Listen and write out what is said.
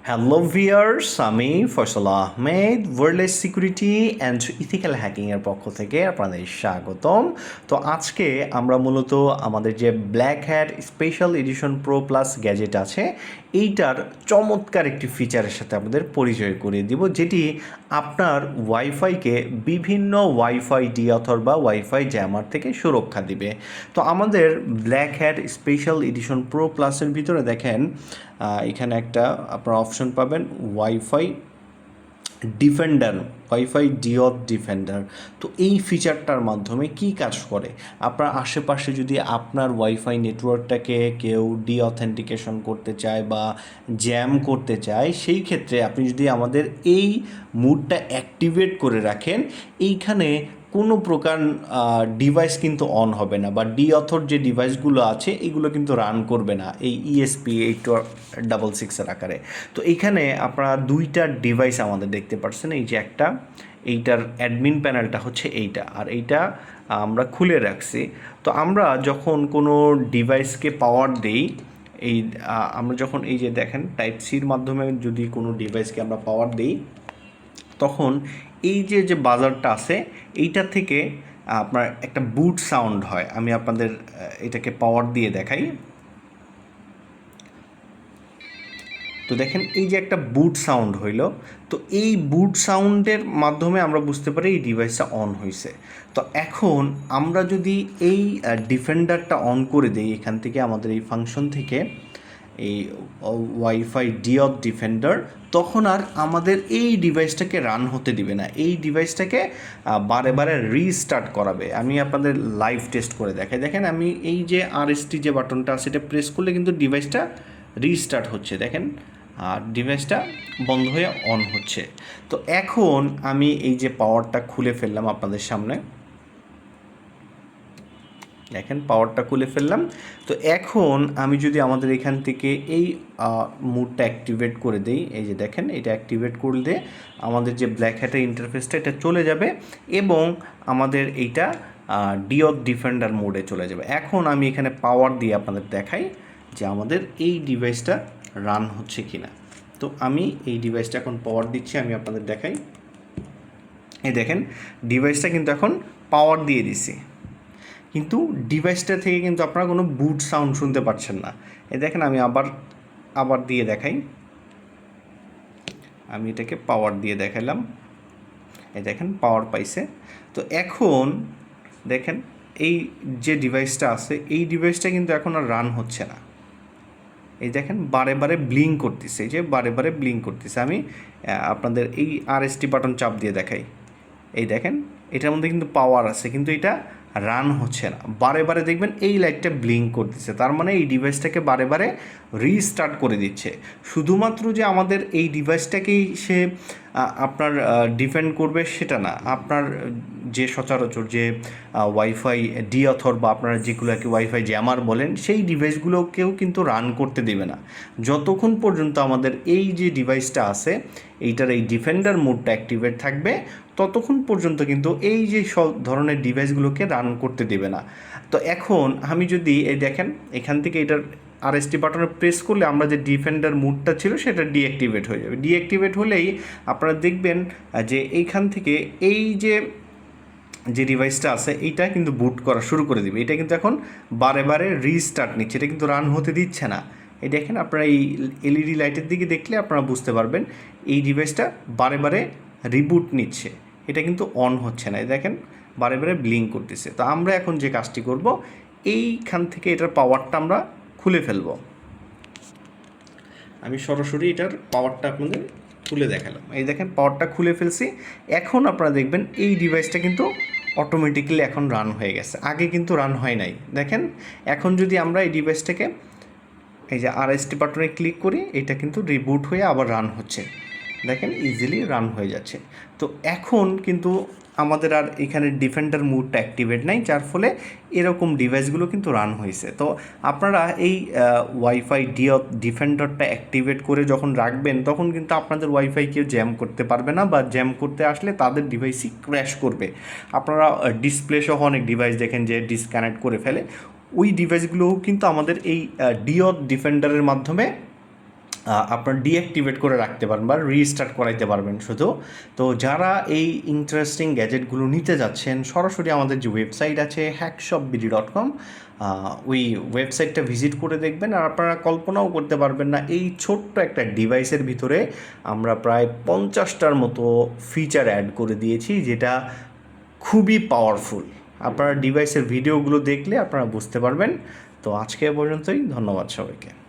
Hello viewers, আমি Faisal Ahmed wireless security and ethical হ্যাকিংয়ের পক্ষ থেকে আপনাদের স্বাগতম। তো আজকে আমরা মূলত আমাদের যে black hat special edition pro plus gadget আছে এইটার চমৎকার একটি ফিচারের সাথে আমাদের পরিচয় করিয়ে দিব, যেটি আপনার ওয়াইফাইকে বিভিন্ন ওয়াইফাই ডি অথবা ওয়াইফাই জ্যামার থেকে সুরক্ষা দিবে। তো আমাদের black hat special edition pro প্লাসের ভিতরে দেখেন এখানে একটা আপনার অপশন পাবেন wifi defender, wifi deauth defender. তো এই ফিচারটার মাধ্যমে কি কাজ করে, আপনার আশেপাশে যদি আপনার ওয়াইফাই নেটওয়ার্কটাকে কেউ ডিঅথেন্টিকেশন করতে চায় বা জ্যাম করতে চায়, সেই ক্ষেত্রে আপনি যদি আমাদের এই মুডটা অ্যাক্টিভেট করে রাখেন, এইখানে কোনো প্রকার ডিভাইস কিন্তু অন হবে না, বা ডিঅথর যে ডিভাইসগুলো আছে এগুলো কিন্তু রান করবে না এই ESP8266 আকারে। তো এইখানে আপনারা দুইটা ডিভাইস আমাদের দেখতে পাচ্ছেন, এই যে একটা, এইটার অ্যাডমিন প্যানেলটা হচ্ছে এইটা, আর এইটা আমরা খুলে রাখছি। তো আমরা যখন কোনো ডিভাইসকে পাওয়ার দেই, এই আমরা যখন এই যে দেখেন টাইপ সির মাধ্যমে যদি কোনো ডিভাইসকে আমরা পাওয়ার দিই, তখন এই যে যে বাজারটা আছে এইটা থেকে আপনার একটা বুট সাউন্ড হয়। আমি আপনাদের এটাকে পাওয়ার দিয়ে দেখাই। তো দেখেন এই যে একটা বুট সাউন্ড হইল, তো এই বুট সাউন্ডের মাধ্যমে আমরা বুঝতে পারি এই ডিভাইসটা অন হয়েছে। তো এখন আমরা যদি এই ডিফেন্ডারটা অন করে দিই এখান থেকে, আমাদের এই ফাংশন থেকে, এই ওয়াইফাই ডিঅথ ডিফেন্ডার, তখন আর আমাদের এই ডিভাইসটাকে রান হতে দিবে না, এই ডিভাইসটাকে বারে বারে রিস্টার্ট করাবে। আমি আপনাদের লাইভ টেস্ট করে দেখাই। দেখেন আমি এই যে RST যে বাটনটা আছে এটা প্রেস করলে কিন্তু ডিভাইসটা রিস্টার্ট হচ্ছে, দেখেন, আর ডিভাইসটা বন্ধ হয়ে অন হচ্ছে। তো এখন আমি এই যে পাওয়ারটা খুলে ফেললাম আপনাদের সামনে, দেখেন পাওয়ারটা খুলে ফেললাম। তো এখন আমি যদি আমাদের এখান থেকে এই মুডটা অ্যাক্টিভেট করে দিই, এই যে দেখেন এটা অ্যাক্টিভেট করলে আমাদের যে ব্ল্যাক হ্যাটের ইন্টারফেসটা এটা চলে যাবে এবং আমাদের এইটা ডিঅথ ডিফেন্ডার মোডে চলে যাবে। এখন আমি এখানে পাওয়ার দিয়ে আপনাদের দেখাই যে আমাদের এই ডিভাইসটা রান হচ্ছে কি না। তো আমি এই ডিভাইসটা এখন পাওয়ার দিচ্ছি, আমি আপনাদের দেখাই। এই দেখেন ডিভাইসটা কিন্তু এখন পাওয়ার দিয়ে দিছি, কিন্তু ডিভাইসটা থেকে কিন্তু আপনারা কোনো বুট সাউন্ড শুনতে পাচ্ছেন না। এই দেখেন আমি আবার দিয়ে দেখাই। আমি এটাকে পাওয়ার দিয়ে দেখালাম, এই দেখেন পাওয়ার পাইছে। তো এখন দেখেন এই যে ডিভাইসটা আছে এই ডিভাইসটা কিন্তু এখন আর রান হচ্ছে না। এই দেখেন বারে বারে ব্লিঙ্ক করতেছে, এই যে বারে বারে ব্লিঙ্ক করতেছে। আমি আপনাদের এই RST বাটন চাপ দিয়ে দেখাই। এই দেখেন এটার মধ্যে কিন্তু পাওয়ার আছে, কিন্তু এটা রান হচ্ছে না। বারে বারে দেখবেন এই লাইটটা ব্লিঙ্ক করতেছে, তার মানে এই ডিভাইসটাকে বারে বারে রিস্টার্ট করে দিচ্ছে। শুধুমাত্র যে আমাদের এই ডিভাইসটাকেই সে আপনার ডিফেন্ড করবে সেটা না, আপনার যে সচরাচর যে ওয়াইফাই ডিঅথর বা আপনারা যেগুলোকে ওয়াইফাই জ্যামার বলেন সেই ডিভাইসগুলোকেও কিন্তু রান করতে দেবে না যতক্ষণ পর্যন্ত আমাদের এই যে ডিভাইসটা আছে এইটার এই ডিফেন্ডার মোডটা অ্যাক্টিভেট থাকবে, ততক্ষণ পর্যন্ত কিন্তু এই যে সব ধরনের ডিভাইসগুলোকে রান করতে দেবে না। তো এখন আমি যদি এই দেখেন এখান থেকে এটার RST বাটনে প্রেস করলে আমরা যে ডিফেন্ডার মুডটা ছিল সেটা ডিঅ্যাক্টিভেট হয়ে যাবে। ডিঅ্যাক্টিভেট হলেই আপনারা দেখবেন যে এইখান থেকে এই যে ডিভাইসটা আছে এইটা কিন্তু বুট করা শুরু করে দিবে। এটা কিন্তু এখন বারে বারে রিস্টার্ট নিচ্ছে, এটা কিন্তু রান হতে দিচ্ছে না। এই দেখেন আপনারা এই LED লাইটের দিকে দেখলে আপনারা বুঝতে পারবেন এই ডিভাইসটা বারে বারে রিবুট নিচ্ছে, এটা কিন্তু অন হচ্ছে না। এই দেখেন বারে বারে ব্লিঙ্ক করতেছে। তো আমরা এখন যে কাজটি করব, এইখান থেকে এটার পাওয়ারটা আমরা খুলে ফেলব। আমি সরাসরি এটার পাওয়ারটা আপনাদের খুলে দেখালাম। এই দেখেন পাওয়ারটা খুলে ফেলছি। এখন আপনারা দেখবেন এই ডিভাইসটা কিন্তু অটোমেটিক্যালি এখন রান হয়ে গেছে, আগে কিন্তু রান হয় নাই। দেখেন এখন যদি আমরা এই ডিভাইসটাকে এই যে RST বাটনে ক্লিক করি, এটা কিন্তু রিবুট হয়ে আবার রান হচ্ছে, দেখেন ইজিলি রান হয়ে যাচ্ছে। তো এখন কিন্তু আমাদের আর এখানে ডিফেন্ডার মুডটা অ্যাক্টিভেট নাই, যার ফলে এরকম ডিভাইসগুলো কিন্তু রান হয়েছে। তো আপনারা এই ওয়াইফাই ডিফেন্ডারটা অ্যাক্টিভেট করে যখন রাখবেন তখন কিন্তু আপনাদের ওয়াইফাই কেউ জ্যাম করতে পারবে না, বা জ্যাম করতে আসলে তাদের ডিভাইসই ক্র্যাশ করবে। আপনারা ডিসপ্লে সহ অনেক ডিভাইস দেখেন যে ডিসকানেক্ট করে ফেলে, ওই ডিভাইসগুলোও কিন্তু আমাদের এই ডিঅথ ডিফেন্ডারের মাধ্যমে আপনার ডিঅ্যাক্টিভেট করে রাখতে পারবেন বা রিস্টার্ট করাইতে পারবেন শুধু। তো যারা এই ইন্টারেস্টিং গ্যাজেটগুলো নিতে যাচ্ছেন, সরাসরি আমাদের যে ওয়েবসাইট আছে hackshopbd.com, ওই ওয়েবসাইটটা ভিজিট করে দেখবেন। আর আপনারা কল্পনাও করতে পারবেন না, এই ছোট্ট একটা ডিভাইসের ভিতরে আমরা প্রায় 50টার মতো ফিচার অ্যাড করে দিয়েছি, যেটা খুবই পাওয়ারফুল। আপনারা ডিভাইসের ভিডিওগুলো দেখলে আপনারা বুঝতে পারবেন। তো আজকে পর্যন্তই, ধন্যবাদ সবাইকে।